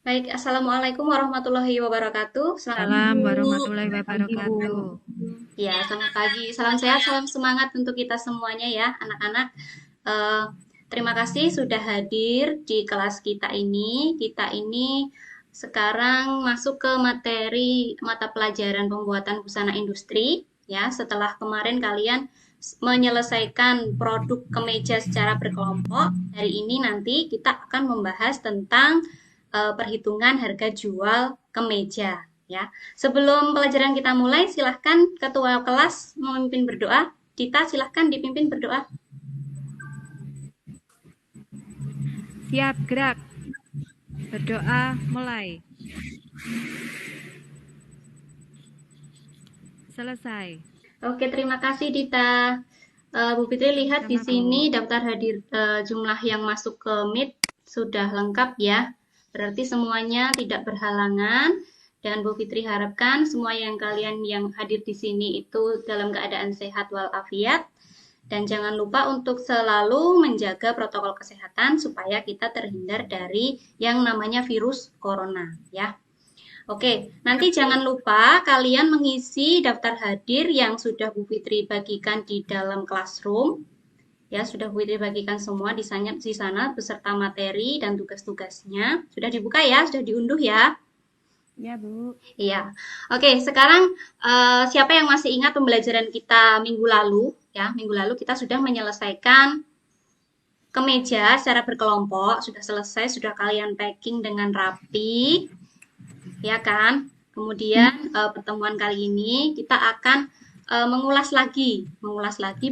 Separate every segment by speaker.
Speaker 1: Baik, Assalamualaikum warahmatullahi wabarakatuh. Selamat
Speaker 2: Salam
Speaker 3: Bu,
Speaker 2: warahmatullahi
Speaker 3: selamat pagi Bu.
Speaker 2: wabarakatuh.
Speaker 1: ya, selamat pagi. Salam sehat, salam semangat untuk kita semuanya ya, anak-anak. Eh, Terima kasih sudah hadir di kelas kita ini. Kita ini sekarang masuk ke materi mata pelajaran pembuatan busana industri ya. Setelah kemarin kalian menyelesaikan produk kemeja secara berkelompok, hari ini nanti kita akan membahas tentang perhitungan harga jual kemeja ya. Sebelum pelajaran kita mulai, silahkan ketua kelas memimpin berdoa. Dita, silahkan dipimpin berdoa.
Speaker 2: Siap gerak. Berdoa mulai. Selesai.
Speaker 1: Oke, terima kasih Dita. Bu Fitri lihat di
Speaker 2: Sama
Speaker 1: sini
Speaker 2: Bu.
Speaker 1: daftar hadir jumlah yang masuk ke Meet sudah lengkap ya. Berarti semuanya tidak berhalangan dan Bu Fitri harapkan semua yang kalian yang hadir di sini itu dalam keadaan sehat walafiat dan jangan lupa untuk selalu menjaga protokol kesehatan supaya kita terhindar dari yang namanya virus corona ya. Oke, nanti jangan lupa kalian mengisi daftar hadir yang sudah Bu Fitri bagikan di dalam classroom. Ya, sudah Bu Fitri bagikan semua di sana beserta materi dan tugas-tugasnya. Sudah dibuka ya, sudah diunduh ya.
Speaker 3: Ya Bu.
Speaker 1: Iya. Oke, sekarang siapa yang masih ingat pembelajaran kita minggu lalu? Ya, minggu lalu kita sudah menyelesaikan kemeja secara berkelompok, sudah selesai, sudah kalian packing dengan rapi. Ya kan? Kemudian pertemuan kali ini kita akan mengulas lagi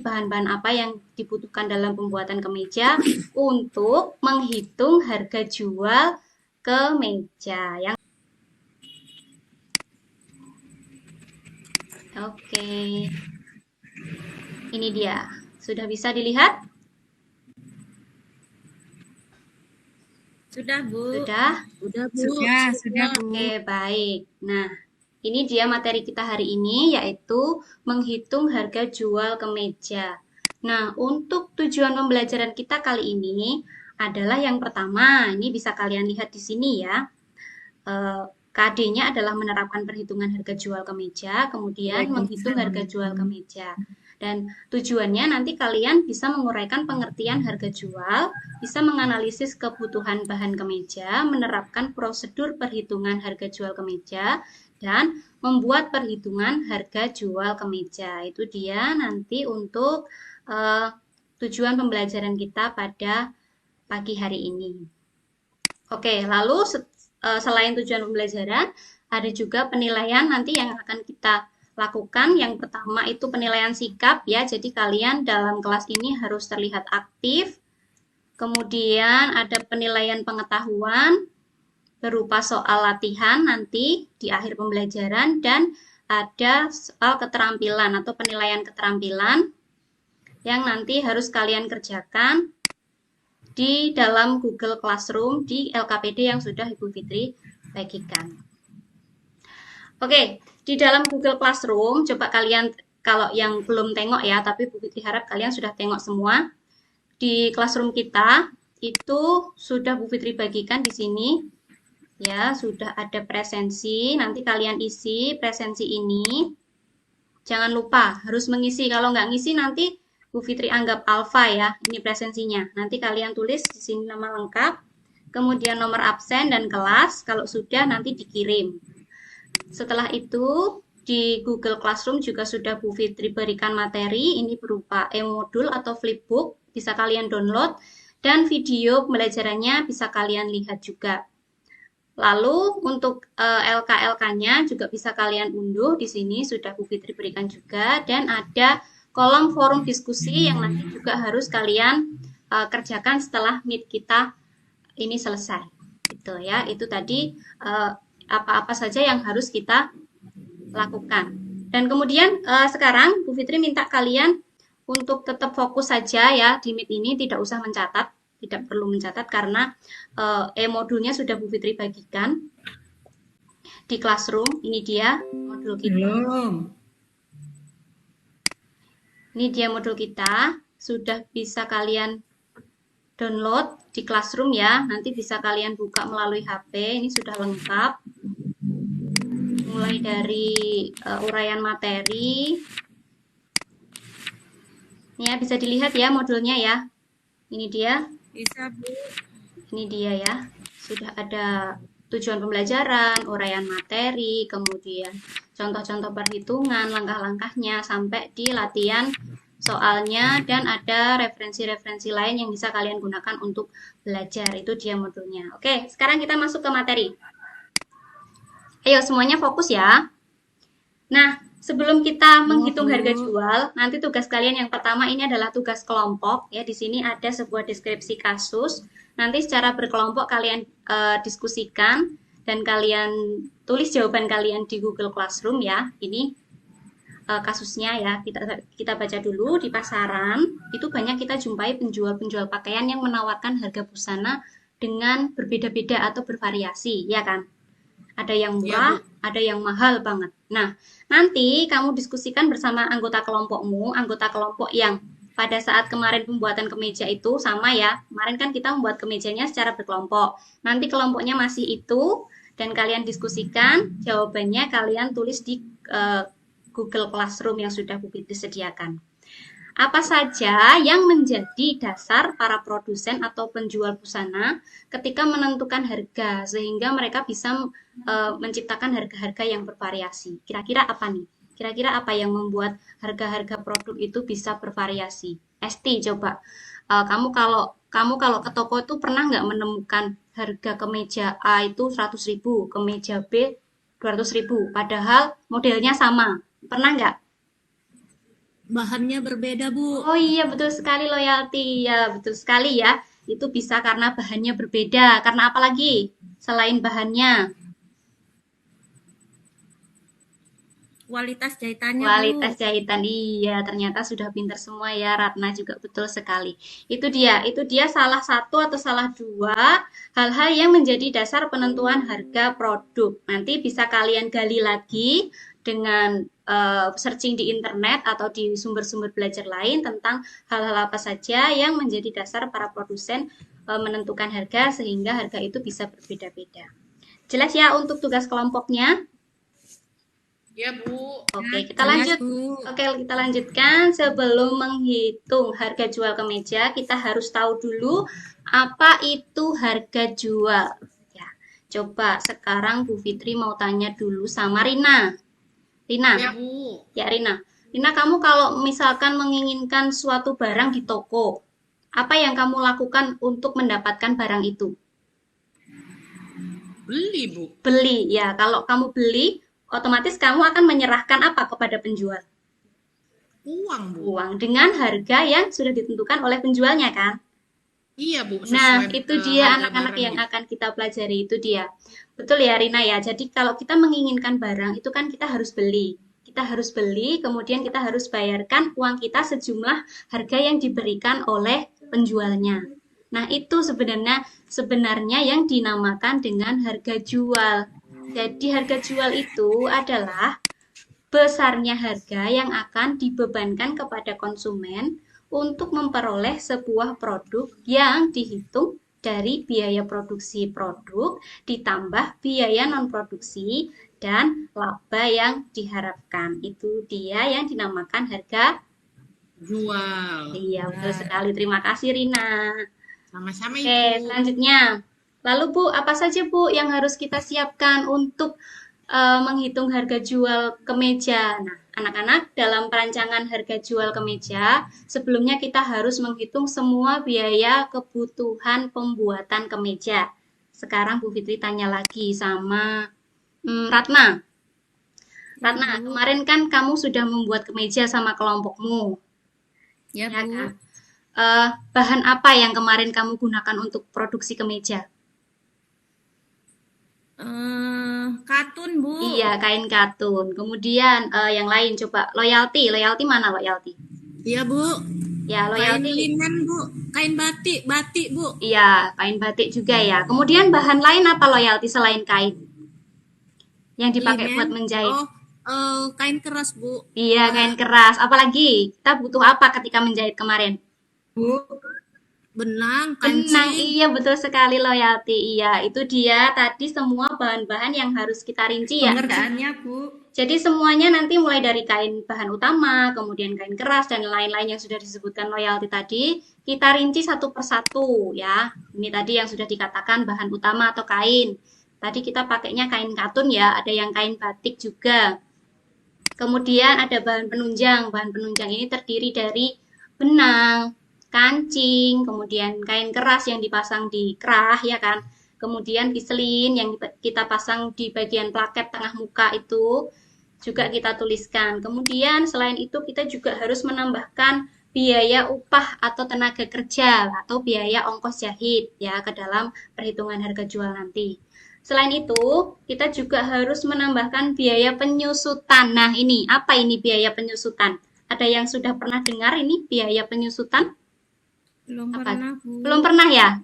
Speaker 1: bahan-bahan apa yang dibutuhkan dalam pembuatan kemeja untuk menghitung harga jual kemeja. Oke, ini dia. Sudah bisa dilihat?
Speaker 3: Sudah Bu.
Speaker 1: Sudah?
Speaker 3: Udah Bu.
Speaker 2: Sudah Bu.
Speaker 1: Oke, baik. Nah, ini dia materi kita hari ini, yaitu menghitung harga jual kemeja. Nah, untuk tujuan pembelajaran kita kali ini adalah yang pertama, ini bisa kalian lihat di sini ya. KD-nya adalah menerapkan perhitungan harga jual kemeja, kemudian menghitung harga jual kemeja. Dan tujuannya nanti kalian bisa menguraikan pengertian harga jual, bisa menganalisis kebutuhan bahan kemeja, menerapkan prosedur perhitungan harga jual kemeja, dan membuat perhitungan harga jual kemeja. Itu dia nanti untuk tujuan pembelajaran kita pada pagi hari ini. Oke, lalu selain tujuan pembelajaran, ada juga penilaian nanti yang akan kita lakukan. Yang pertama itu penilaian sikap ya. Jadi kalian dalam kelas ini harus terlihat aktif. Kemudian ada penilaian pengetahuan berupa soal latihan nanti di akhir pembelajaran dan ada soal keterampilan atau penilaian keterampilan yang nanti harus kalian kerjakan di dalam Google Classroom di LKPD yang sudah Ibu Fitri bagikan. Oke, di dalam Google Classroom, coba kalian kalau yang belum tengok ya, tapi Bu Fitri harap kalian sudah tengok semua. Di Classroom kita itu sudah Bu Fitri bagikan di sini. Ya, sudah ada presensi. Nanti kalian isi presensi ini. Jangan lupa harus mengisi. Kalau nggak ngisi nanti Bu Fitri anggap alfa ya. Ini presensinya. Nanti kalian tulis di sini nama lengkap, kemudian nomor absen dan kelas. Kalau sudah nanti dikirim. Setelah itu di Google Classroom juga sudah Bu Fitri berikan materi. Ini berupa e-modul atau flipbook. Bisa kalian download. Dan video pembelajarannya bisa kalian lihat juga. Lalu untuk LK-LK-nya juga bisa kalian unduh di sini sudah Bu Fitri berikan juga dan ada kolom forum diskusi yang nanti juga harus kalian kerjakan setelah meet kita ini selesai. Gitu ya. Itu tadi apa-apa saja yang harus kita lakukan. Dan kemudian sekarang Bu Fitri minta kalian untuk tetap fokus saja ya di meet ini, tidak usah mencatat, tidak perlu mencatat karena e-modulnya sudah Bu Fitri bagikan di Classroom. Ini dia modul kita. Ini dia modul kita, sudah bisa kalian download di Classroom ya. Nanti bisa kalian buka melalui HP. Ini sudah lengkap. Mulai dari uraian materi. Ya, bisa dilihat ya modulnya ya. Ini dia.
Speaker 3: Bisa, Bu.
Speaker 1: Ini dia ya. Sudah ada tujuan pembelajaran, uraian materi, kemudian contoh-contoh perhitungan, langkah-langkahnya, sampai di latihan soalnya, dan ada referensi-referensi lain yang bisa kalian gunakan untuk belajar. Itu dia modulnya. Oke, sekarang kita masuk ke materi. Ayo semuanya fokus ya. Nah, sebelum kita menghitung harga jual, nanti tugas kalian yang pertama ini adalah tugas kelompok ya. Di sini ada sebuah deskripsi kasus. Nanti secara berkelompok kalian diskusikan dan kalian tulis jawaban kalian di Google Classroom ya. Ini kasusnya ya. Kita baca dulu. Di pasaran itu banyak kita jumpai penjual-penjual pakaian yang menawarkan harga busana dengan berbeda-beda atau bervariasi, ya kan? Ada yang murah, ada yang mahal banget. Nah, nanti kamu diskusikan bersama anggota kelompokmu, anggota kelompok yang pada saat kemarin pembuatan kemeja itu sama ya. Kemarin kan kita membuat kemejanya secara berkelompok. Nanti kelompoknya masih itu, dan kalian diskusikan, jawabannya kalian tulis di Google Classroom yang sudah Bu Fitri sediakan. Apa saja yang menjadi dasar para produsen atau penjual busana ketika menentukan harga sehingga mereka bisa menciptakan harga-harga yang bervariasi. Kira-kira apa nih? Kira-kira apa yang membuat harga-harga produk itu bisa bervariasi? Esti, coba. Kamu kalau ke toko itu pernah nggak menemukan harga kemeja A itu 100.000, kemeja B 200.000, padahal modelnya sama. Pernah nggak?
Speaker 3: Bahannya berbeda, Bu.
Speaker 1: Oh iya, betul sekali Loyalty. Ya, betul sekali ya. Itu bisa karena bahannya berbeda. Karena apa lagi? Selain bahannya,
Speaker 3: Kualitas jahitannya,
Speaker 1: kualitas
Speaker 3: Bu.
Speaker 1: jahitan. Iya, ternyata sudah pinter semua ya. Ratna juga betul sekali. Itu dia salah satu atau salah dua hal-hal yang menjadi dasar penentuan harga produk. Nanti bisa kalian gali lagi dengan searching di internet atau di sumber-sumber belajar lain tentang hal-hal apa saja yang menjadi dasar para produsen menentukan harga sehingga harga itu bisa berbeda-beda. Jelas ya untuk tugas kelompoknya?
Speaker 4: Ya, Bu.
Speaker 1: Oke, kita
Speaker 3: Jelas,
Speaker 1: lanjut.
Speaker 3: Bu.
Speaker 1: Oke, kita lanjutkan. Sebelum menghitung harga jual kemeja, kita harus tahu dulu apa itu harga jual. Ya, coba sekarang Bu Fitri mau tanya dulu sama Rina. Rina,
Speaker 4: Ya, Bu.
Speaker 1: ya Rina. Rina, kamu kalau misalkan menginginkan suatu barang di toko, apa yang kamu lakukan untuk mendapatkan barang itu?
Speaker 4: Beli, Bu.
Speaker 1: Beli, ya. Kalau kamu beli, otomatis kamu akan menyerahkan apa kepada penjual?
Speaker 4: Uang, Bu.
Speaker 1: Uang dengan harga yang sudah ditentukan oleh penjualnya kan?
Speaker 4: Iya, Bu.
Speaker 1: Nah,
Speaker 4: Sesuai
Speaker 1: itu dia
Speaker 4: harga
Speaker 1: anak-anak yang
Speaker 4: barangnya.
Speaker 1: akan kita pelajari, itu dia. Betul ya Rina ya. Jadi kalau kita menginginkan barang itu kan kita harus beli. Kita harus beli, kemudian kita harus bayarkan uang kita sejumlah harga yang diberikan oleh penjualnya. Nah, itu sebenarnya yang dinamakan dengan harga jual. Jadi harga jual itu adalah besarnya harga yang akan dibebankan kepada konsumen untuk memperoleh sebuah produk yang dihitung dari biaya produksi produk ditambah biaya non-produksi dan laba yang diharapkan. Itu dia yang dinamakan harga
Speaker 4: Jual.
Speaker 1: iya, betul sekali. Terima kasih Rina.
Speaker 4: Sama-sama,
Speaker 1: Oke,
Speaker 4: Ibu.
Speaker 1: selanjutnya. Lalu Bu, apa saja Bu yang harus kita siapkan untuk menghitung harga jual kemeja? Nah, anak-anak dalam perancangan harga jual kemeja, sebelumnya kita harus menghitung semua biaya kebutuhan pembuatan kemeja. Sekarang Bu Fitri tanya lagi sama Ratna. Ratna, kemarin kan kamu sudah membuat kemeja sama kelompokmu,
Speaker 3: Ya,
Speaker 1: ya
Speaker 3: Bu.
Speaker 1: kan? Bahan apa yang kemarin kamu gunakan untuk produksi kemeja?
Speaker 3: Katun, Bu.
Speaker 1: Iya, kain katun. Kemudian yang lain coba loyalty. Loyalty mana loyalty?
Speaker 3: Iya, Bu.
Speaker 1: Ya,
Speaker 3: Kain
Speaker 1: loyalty.
Speaker 3: linen, Bu. Kain batik, Bu.
Speaker 1: Iya, kain batik juga ya. Kemudian bahan lain apa loyalty selain kain yang dipakai buat
Speaker 3: Linen.
Speaker 1: menjahit?
Speaker 3: Kain keras, Bu.
Speaker 1: Iya, kain keras. Apalagi kita butuh apa ketika menjahit kemarin?
Speaker 3: Bu. benang,
Speaker 1: Benang,
Speaker 3: kancing.
Speaker 1: iya betul sekali loyalty. Iya, itu dia tadi semua bahan-bahan yang harus kita rinci ya.
Speaker 3: Pengerjaannya, Bu.
Speaker 1: Jadi semuanya nanti mulai dari kain bahan utama, kemudian kain keras dan lain-lain yang sudah disebutkan loyalty tadi, kita rinci satu persatu ya. Ini tadi yang sudah dikatakan bahan utama atau kain. Tadi kita pakainya kain katun ya, ada yang kain batik juga. Kemudian ada bahan penunjang. Bahan penunjang ini terdiri dari benang, kancing, kemudian kain keras yang dipasang di kerah ya kan. Kemudian piselin yang kita pasang di bagian plaket tengah muka itu juga kita tuliskan. Kemudian selain itu kita juga harus menambahkan biaya upah atau tenaga kerja atau biaya ongkos jahit ya ke dalam perhitungan harga jual nanti. Selain itu, kita juga harus menambahkan biaya penyusutan. Nah, ini apa ini biaya penyusutan? Ada yang sudah pernah dengar ini biaya penyusutan?
Speaker 3: Belum
Speaker 1: Apa?
Speaker 3: pernah, Bu.
Speaker 1: Belum pernah ya?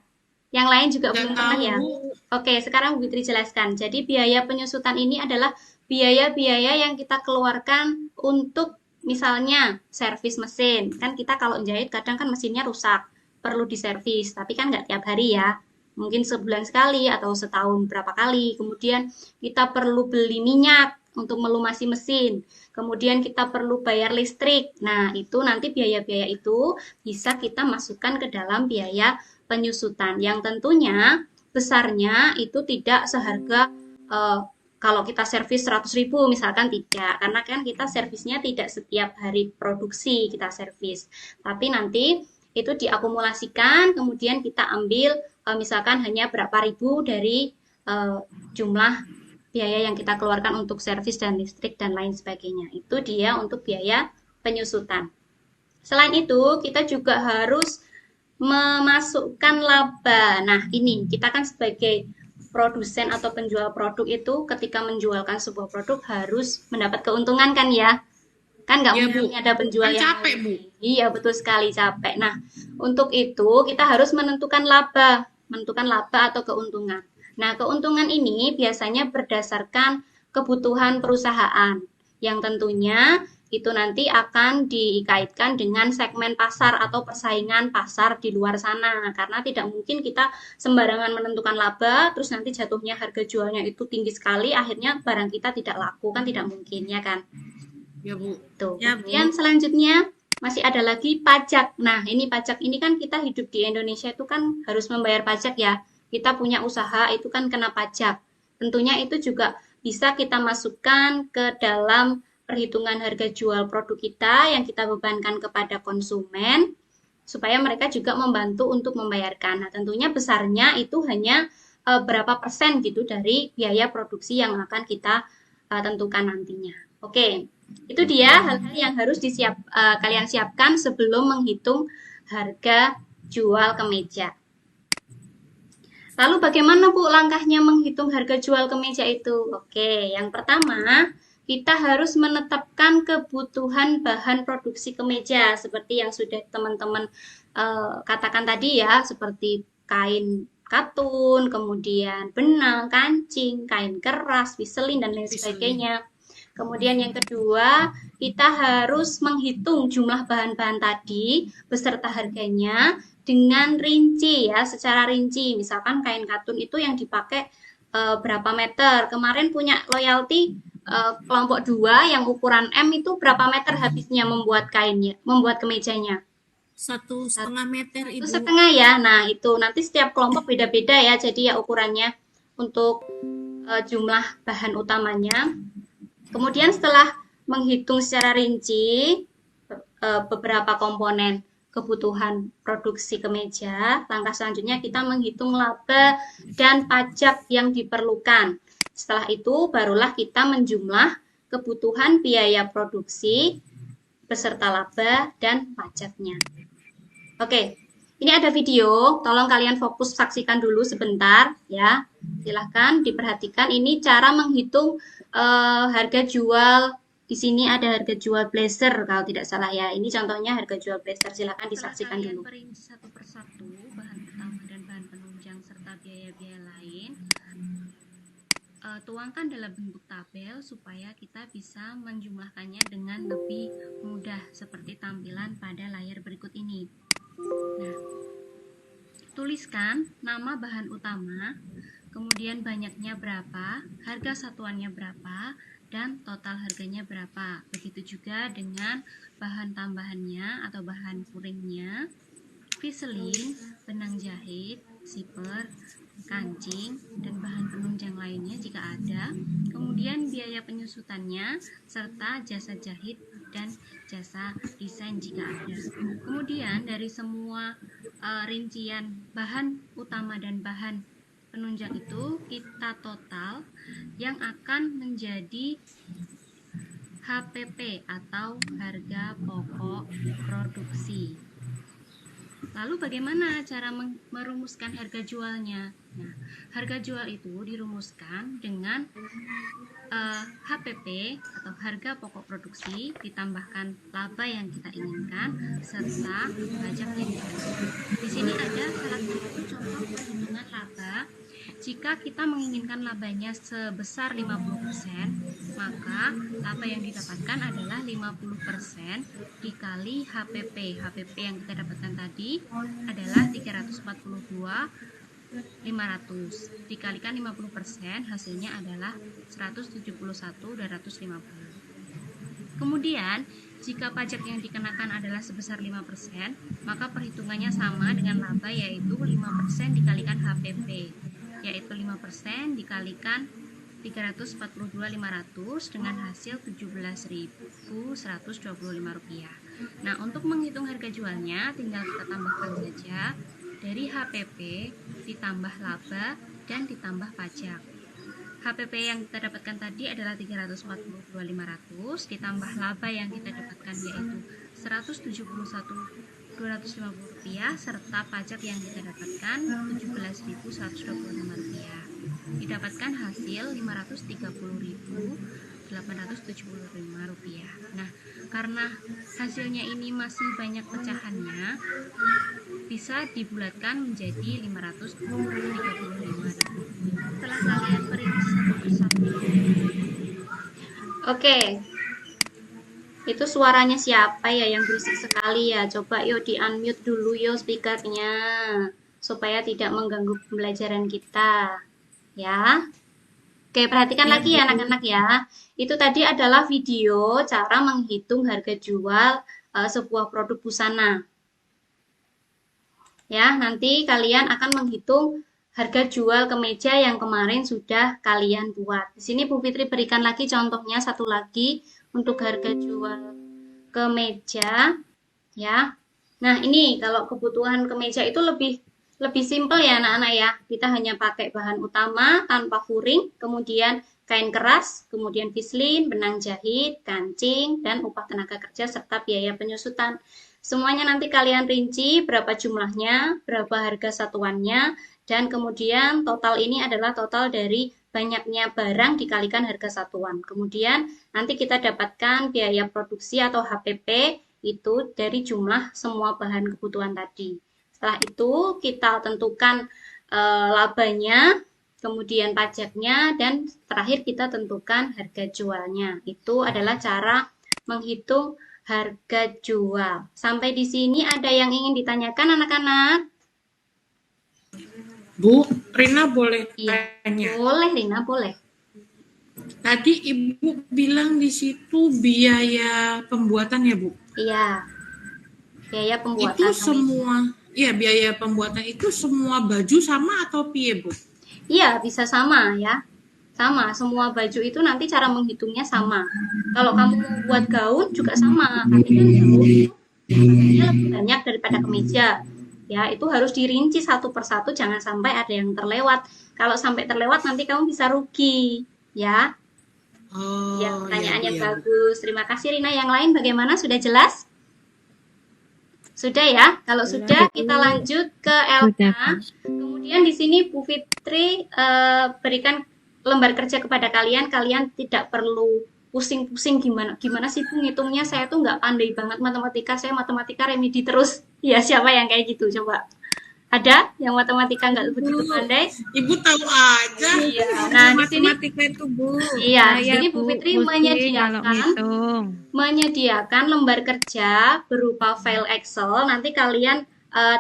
Speaker 1: Yang lain juga
Speaker 4: Nggak
Speaker 1: belum pernah
Speaker 4: tahu,
Speaker 1: ya?
Speaker 4: Bu.
Speaker 1: Oke, sekarang Bu Fitri jelaskan. Jadi biaya penyusutan ini adalah biaya-biaya yang kita keluarkan untuk misalnya servis mesin. Kan kita kalau jahit kadang kan mesinnya rusak, perlu diservis, tapi kan nggak tiap hari ya. Mungkin sebulan sekali atau setahun berapa kali. Kemudian kita perlu beli minyak untuk melumasi mesin. Kemudian kita perlu bayar listrik. Nah, itu nanti biaya-biaya itu bisa kita masukkan ke dalam biaya penyusutan yang tentunya besarnya itu tidak seharga kalau kita servis 100.000 misalkan tidak, karena kan kita servisnya tidak setiap hari produksi kita servis, tapi nanti itu diakumulasikan, kemudian kita ambil misalkan hanya berapa ribu dari jumlah biaya yang kita keluarkan untuk servis dan listrik dan lain sebagainya. Itu dia untuk biaya penyusutan. Selain itu, kita juga harus memasukkan laba. Nah, ini kita kan sebagai produsen atau penjual produk itu ketika menjualkan sebuah produk harus mendapat keuntungan kan ya. Kan nggak
Speaker 4: Iya,
Speaker 1: mungkin
Speaker 4: Bu.
Speaker 1: ada penjual
Speaker 4: Kan
Speaker 1: yang
Speaker 4: capek, Bu.
Speaker 1: rugi. Iya, betul sekali capek. Nah, untuk itu kita harus menentukan laba atau keuntungan. Nah, keuntungan ini biasanya berdasarkan kebutuhan perusahaan yang tentunya itu nanti akan dikaitkan dengan segmen pasar atau persaingan pasar di luar sana. Karena tidak mungkin kita sembarangan menentukan laba, terus nanti jatuhnya harga jualnya itu tinggi sekali, akhirnya barang kita tidak laku, kan tidak mungkin ya kan.
Speaker 4: Ya, Bu.
Speaker 1: Tuh.
Speaker 3: Ya, Bu.
Speaker 1: Kemudian selanjutnya masih ada lagi pajak. Nah, ini pajak ini kan kita hidup di Indonesia itu kan harus membayar pajak ya. Kita punya usaha itu kan kena pajak. Tentunya itu juga bisa kita masukkan ke dalam perhitungan harga jual produk kita yang kita bebankan kepada konsumen supaya mereka juga membantu untuk membayarkan. Nah, tentunya besarnya itu hanya berapa persen gitu dari biaya produksi yang akan kita tentukan nantinya. Oke, itu dia hal-hal yang harus kalian siapkan sebelum menghitung harga jual kemeja. Lalu bagaimana Bu langkahnya menghitung harga jual kemeja itu? Oke, yang pertama kita harus menetapkan kebutuhan bahan produksi kemeja seperti yang sudah teman-teman katakan tadi ya, seperti kain katun, kemudian benang, kancing, kain keras, piselin dan lain sebagainya. Kemudian yang kedua, kita harus menghitung jumlah bahan-bahan tadi beserta harganya dengan rinci ya, secara rinci. Misalkan kain katun itu yang dipakai berapa meter. Kemarin punya loyalty kelompok 2 yang ukuran M itu berapa meter habisnya membuat kainnya, membuat kemejanya.
Speaker 3: 1,5 meter,
Speaker 1: Itu
Speaker 3: Ibu.
Speaker 1: setengah ya. Nah, itu nanti setiap kelompok beda-beda ya. Jadi ya ukurannya untuk jumlah bahan utamanya. Kemudian setelah menghitung secara rinci beberapa komponen kebutuhan produksi kemeja, langkah selanjutnya kita menghitung laba dan pajak yang diperlukan. Setelah itu barulah kita menjumlah kebutuhan biaya produksi beserta laba dan pajaknya. Oke, ini ada video, tolong kalian fokus saksikan dulu sebentar ya. Silahkan diperhatikan ini cara menghitung harga jual. Di sini ada harga jual blazer kalau tidak salah ya. Ini contohnya harga jual blazer. Silahkan disaksikan dulu. Perinci satu persatu bahan utama dan bahan penunjang serta biaya-biaya lain. Tuangkan dalam bentuk tabel supaya kita bisa menjumlahkannya dengan lebih mudah seperti tampilan pada layar berikut ini. Nah, tuliskan nama bahan utama, kemudian banyaknya berapa, harga satuannya berapa, dan total harganya berapa. Begitu juga dengan bahan tambahannya atau bahan puringnya, Vaseline, benang jahit, zipper, kancing, dan bahan penunjang lainnya jika ada. Kemudian biaya penyusutannya, serta jasa jahit dan jasa desain jika ada. Kemudian dari semua rincian bahan utama dan bahan penunjang itu kita total yang akan menjadi HPP atau harga pokok produksi. Lalu bagaimana cara merumuskan harga jualnya? Nah, harga jual itu dirumuskan dengan HPP atau harga pokok produksi ditambahkan laba yang kita inginkan serta pajak yang dikenakan. Di sini ada salah satu contoh perhitungan laba. Jika kita menginginkan labanya sebesar 50%, maka laba yang didapatkan adalah 50% dikali HPP. HPP yang kita dapatkan tadi adalah 342.500 dikalikan 50%, hasilnya adalah 171.250. Kemudian jika pajak yang dikenakan adalah sebesar 5%, maka perhitungannya sama dengan laba, yaitu 5% dikalikan HPP, yaitu 5% dikalikan 342.500 dengan hasil Rp17.125. Nah, untuk menghitung harga jualnya tinggal kita tambahkan saja dari HPP ditambah laba dan ditambah pajak. HPP yang kita dapatkan tadi adalah 342.500 ditambah laba yang kita dapatkan yaitu Rp171.250 serta pajak yang kita dapatkan Rp17.125. Didapatkan hasil Rp530.875. Nah, karena hasilnya ini masih banyak pecahannya, bisa dibulatkan menjadi 535.000. Setelah kalian perinci satu persatu. Oke. Itu suaranya siapa ya yang berisik sekali ya? Coba yuk di unmute dulu yuk speakernya supaya tidak mengganggu pembelajaran kita. Ya. Oke, perhatikan lagi ya anak-anak ya. Itu tadi adalah video cara menghitung harga jual sebuah produk busana. Ya, nanti kalian akan menghitung harga jual kemeja yang kemarin sudah kalian buat. Di sini Bu Fitri berikan lagi contohnya satu lagi untuk harga jual kemeja ya. Nah, ini kalau kebutuhan kemeja itu lebih simpel ya anak-anak ya. Kita hanya pakai bahan utama tanpa furing, kemudian kain keras, kemudian Vaseline, benang jahit, kancing, dan upah tenaga kerja serta biaya penyusutan. Semuanya nanti kalian rinci berapa jumlahnya, berapa harga satuannya, dan kemudian total ini adalah total dari banyaknya barang dikalikan harga satuan. Kemudian nanti kita dapatkan biaya produksi atau HPP itu dari jumlah semua bahan kebutuhan tadi. Setelah itu kita tentukan labanya, kemudian pajaknya, dan terakhir kita tentukan harga jualnya. Itu adalah cara menghitung harga jual. Sampai di sini ada yang ingin ditanyakan anak-anak?
Speaker 4: Bu, Rina boleh
Speaker 1: Iya,
Speaker 4: tanya?
Speaker 1: boleh Rina, boleh.
Speaker 4: Tadi Ibu bilang di situ biaya pembuatan ya, Bu?
Speaker 1: Iya, biaya pembuatan
Speaker 4: Itu
Speaker 1: kemeja.
Speaker 4: semua, iya biaya pembuatan itu semua baju sama atau piye, Bu?
Speaker 1: Iya, bisa sama ya. Sama, semua baju itu nanti cara menghitungnya sama. Kalau kamu mau buat gaun juga sama, tapi kan gaun itu bahannya lebih banyak daripada kemeja. Ya, itu harus dirinci satu persatu, jangan sampai ada yang terlewat. Kalau sampai terlewat nanti kamu bisa rugi, ya.
Speaker 4: Oh,
Speaker 1: Ya, pertanyaannya
Speaker 4: iya, Bu.
Speaker 1: bagus. Terima kasih Rina. Yang lain bagaimana? Sudah jelas? Sudah ya? Kalau sudah, kita lanjut ke Elka. Kemudian di sini Bu Fitri berikan lembar kerja kepada kalian. Kalian tidak perlu pusing-pusing gimana sih Bu ngitungnya. Saya tuh nggak pandai banget matematika. Saya matematika remedi terus. Ya, siapa yang kayak gitu? Coba. Ada yang matematika nggak begitu pandai?
Speaker 4: Ibu tahu aja.
Speaker 1: Iya. Nah, di sini
Speaker 3: Matematika itu, Bu.
Speaker 1: iya, di
Speaker 2: Saya
Speaker 1: sini Bu Fitri
Speaker 2: pusing kalau
Speaker 1: menyediakan
Speaker 2: ngitung.
Speaker 1: lembar kerja berupa file Excel. Nanti kalian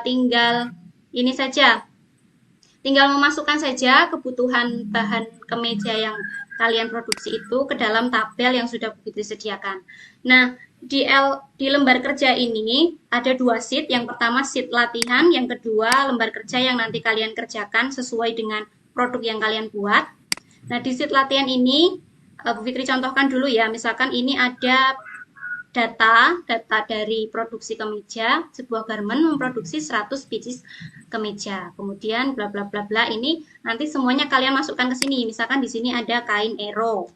Speaker 1: tinggal Ini saja. Tinggal memasukkan saja kebutuhan bahan kemeja yang kalian produksi itu ke dalam tabel yang sudah Bu Fitri sediakan. Nah, di lembar kerja ini ada 2 sheet. Yang pertama sheet latihan, yang kedua lembar kerja yang nanti kalian kerjakan sesuai dengan produk yang kalian buat. Nah, di sheet latihan ini Bu Fitri contohkan dulu ya. Misalkan ini ada data dari produksi kemeja, sebuah garment memproduksi 100 pieces kemeja. Kemudian bla bla bla bla, ini nanti semuanya kalian masukkan ke sini. Misalkan di sini ada kain ero.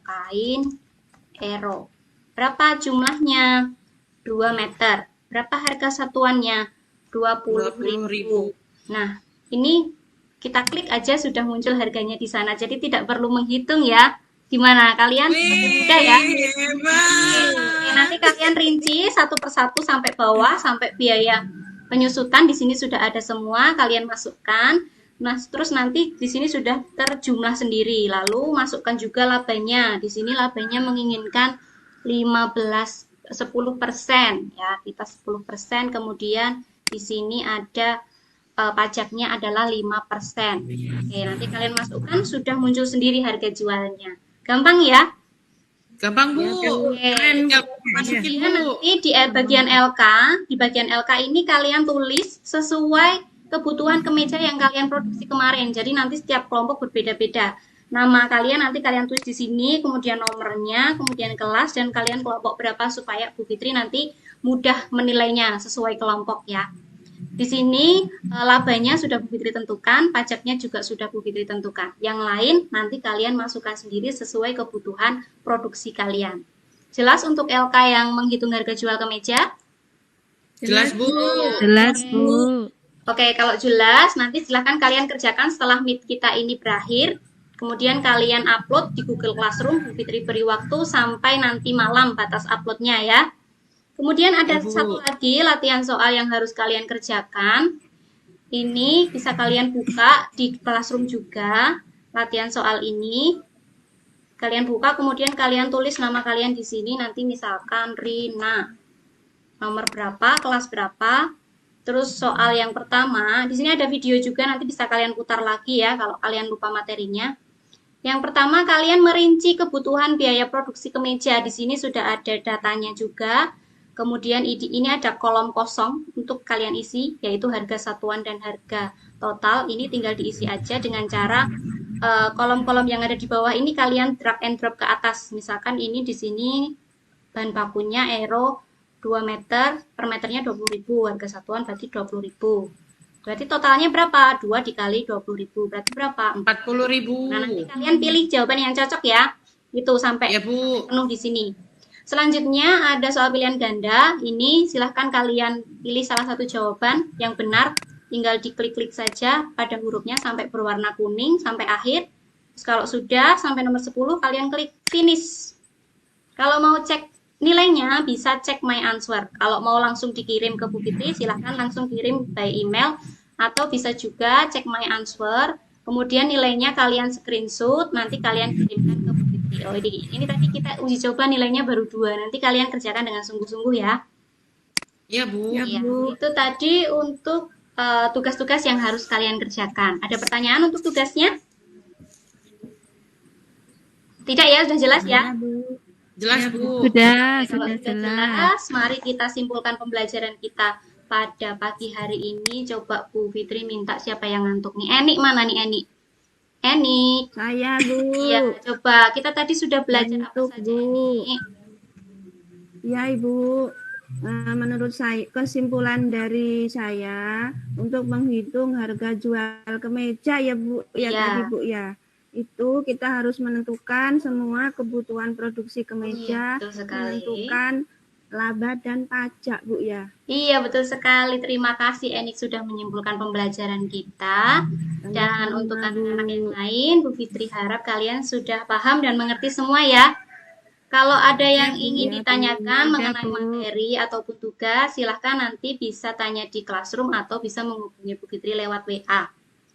Speaker 1: Berapa jumlahnya? 2 meter. Berapa harga satuannya? 20.000. Nah, ini kita klik aja sudah muncul harganya di sana. Jadi tidak perlu menghitung ya. Gimana kalian? Mudah ya? Oke, nanti kalian rinci satu persatu sampai bawah, sampai biaya penyusutan di sini sudah ada semua, kalian masukkan. Nah, terus nanti di sini sudah terjumlah sendiri. Lalu masukkan juga labanya. Di sini labanya menginginkan 10% ya, kita 10%. Kemudian di sini ada pajaknya adalah 5%. Oke, nanti kalian masukkan sudah muncul sendiri harga jualnya. Gampang ya?
Speaker 4: Gampang, Bu.
Speaker 1: Oke.
Speaker 4: Masukin
Speaker 1: Kemudian
Speaker 4: dulu.
Speaker 1: nanti di bagian LK, ini kalian tulis sesuai kebutuhan kemeja yang kalian produksi kemarin. Jadi nanti setiap kelompok berbeda-beda. Nama kalian nanti kalian tulis di sini, kemudian nomornya, kemudian kelas, dan kalian kelompok berapa supaya Bu Fitri nanti mudah menilainya sesuai kelompok ya. Di sini labanya sudah Bu Fitri tentukan, pajaknya juga sudah Bu Fitri tentukan. Yang lain nanti kalian masukkan sendiri sesuai kebutuhan produksi kalian. Jelas untuk LK yang menghitung harga jual kemeja?
Speaker 4: Jelas, Bu.
Speaker 2: Jelas, Bu.
Speaker 1: Oke, kalau jelas nanti silahkan kalian kerjakan setelah meet kita ini berakhir. Kemudian kalian upload di Google Classroom. Bu Fitri beri waktu sampai nanti malam batas uploadnya ya. Kemudian ada satu lagi latihan soal yang harus kalian kerjakan. Ini bisa kalian buka di Classroom juga. Latihan soal ini. Kalian buka, kemudian kalian tulis nama kalian di sini. Nanti misalkan Rina. Nomor berapa, kelas berapa. Terus soal yang pertama, di sini ada video juga, nanti bisa kalian putar lagi ya kalau kalian lupa materinya. Yang pertama, kalian merinci kebutuhan biaya produksi kemeja. Di sini sudah ada datanya juga. Kemudian ini ada kolom kosong untuk kalian isi, yaitu harga satuan dan harga total. Ini tinggal diisi aja dengan cara kolom-kolom yang ada di bawah ini kalian drag and drop ke atas. Misalkan ini di sini bahan bakunya ero 2 meter, per meternya 20.000, harga satuan berarti 20.000. Berarti totalnya berapa? 2 dikali 20.000, berarti berapa?
Speaker 4: 40.000.
Speaker 1: Nah, nanti kalian pilih jawaban yang cocok ya. Itu sampai
Speaker 4: Ya, Bu.
Speaker 1: penuh di sini. Selanjutnya ada soal pilihan ganda. Ini silahkan kalian pilih salah satu jawaban yang benar. Tinggal diklik-klik saja pada hurufnya sampai berwarna kuning sampai akhir. Terus kalau sudah sampai nomor 10 kalian klik finish. Kalau mau cek nilainya bisa cek my answer. Kalau mau langsung dikirim ke Bu Fitri silahkan langsung kirim by email. Atau bisa juga cek my answer. Kemudian nilainya kalian screenshot. Nanti kalian kirimkan ke Bu Fitri. Oh, ini tadi kita uji coba nilainya baru 2. Nanti kalian kerjakan dengan sungguh-sungguh ya.
Speaker 4: Ya, Bu.
Speaker 1: Ya, itu tadi untuk tugas-tugas yang harus kalian kerjakan. Ada pertanyaan untuk tugasnya? Tidak ya, sudah jelas ya?
Speaker 4: Jelas, Bu.
Speaker 2: Sudah
Speaker 1: Kalau sudah
Speaker 2: jelas.
Speaker 1: jelas, mari kita simpulkan pembelajaran kita pada pagi hari ini. Coba Bu Fitri minta siapa yang ngantuk nih. Enik mana nih Enik? Enik.
Speaker 2: Saya, Bu.
Speaker 1: Iya, coba. Kita tadi sudah belajar apa
Speaker 2: Ngantuk,
Speaker 1: saja,
Speaker 2: Bu.
Speaker 1: Enik?
Speaker 2: Ya, Ibu. Menurut saya, kesimpulan dari saya untuk menghitung harga jual kemeja ya, Bu. Ya,
Speaker 1: Iya.
Speaker 2: tadi, Bu, ya. Itu kita harus menentukan semua kebutuhan produksi kemeja,
Speaker 1: Betul sekali.
Speaker 2: menentukan laba dan pajak, Bu, ya.
Speaker 1: Iya, betul sekali. Terima kasih Enik sudah menyimpulkan pembelajaran kita. Dan untuk anak-anak yang lain, Bu Fitri harap kalian sudah paham dan mengerti semua ya. Kalau ada yang ingin
Speaker 2: Bu.
Speaker 1: ditanyakan
Speaker 2: Ya,
Speaker 1: mengenai
Speaker 2: Bu.
Speaker 1: materi ataupun tugas, silahkan nanti bisa tanya di Classroom atau bisa menghubungi Bu Fitri lewat WA.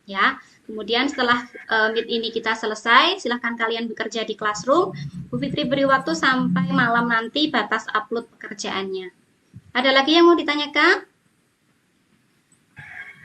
Speaker 1: Ya, kemudian setelah meet ini kita selesai, silahkan kalian bekerja di Classroom. Bu Fitri beri waktu sampai malam nanti batas upload pekerjaannya. Ada lagi yang mau ditanyakan?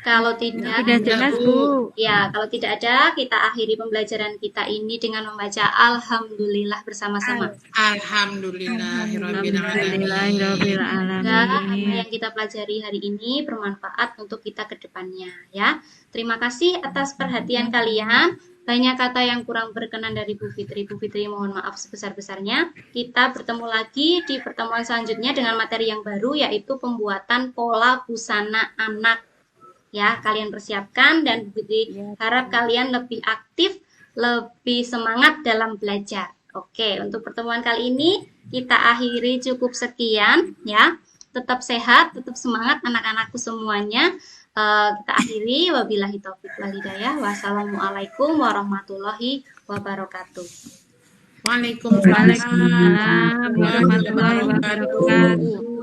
Speaker 1: Kalau tidak,
Speaker 2: Sudah jelas, Bu.
Speaker 1: ya, kalau tidak ada, kita akhiri pembelajaran kita ini dengan membaca Alhamdulillah bersama-sama.
Speaker 4: Alhamdulillahirabbil alamin.
Speaker 2: Alhamdulillahirabbil
Speaker 1: Semoga apa
Speaker 2: alamin.
Speaker 1: yang kita pelajari hari ini bermanfaat untuk kita ke depannya, ya. Terima kasih atas perhatian kalian. Banyak kata yang kurang berkenan dari Bu Fitri. Bu Fitri mohon maaf sebesar-besarnya. Kita bertemu lagi di pertemuan selanjutnya dengan materi yang baru, yaitu pembuatan pola busana anak. Ya, kalian persiapkan dan Bu Fitri harap kalian lebih aktif, lebih semangat dalam belajar. Oke, untuk pertemuan kali ini kita akhiri cukup sekian ya. Tetap sehat, tetap semangat anak-anakku semuanya. Kita akhiri wabillahi taufik wal hidayah. Wassalamualaikum warahmatullahi wabarakatuh.
Speaker 4: Waalaikumsalam
Speaker 2: Waalaikumsalam warahmatullahi wabarakatuh.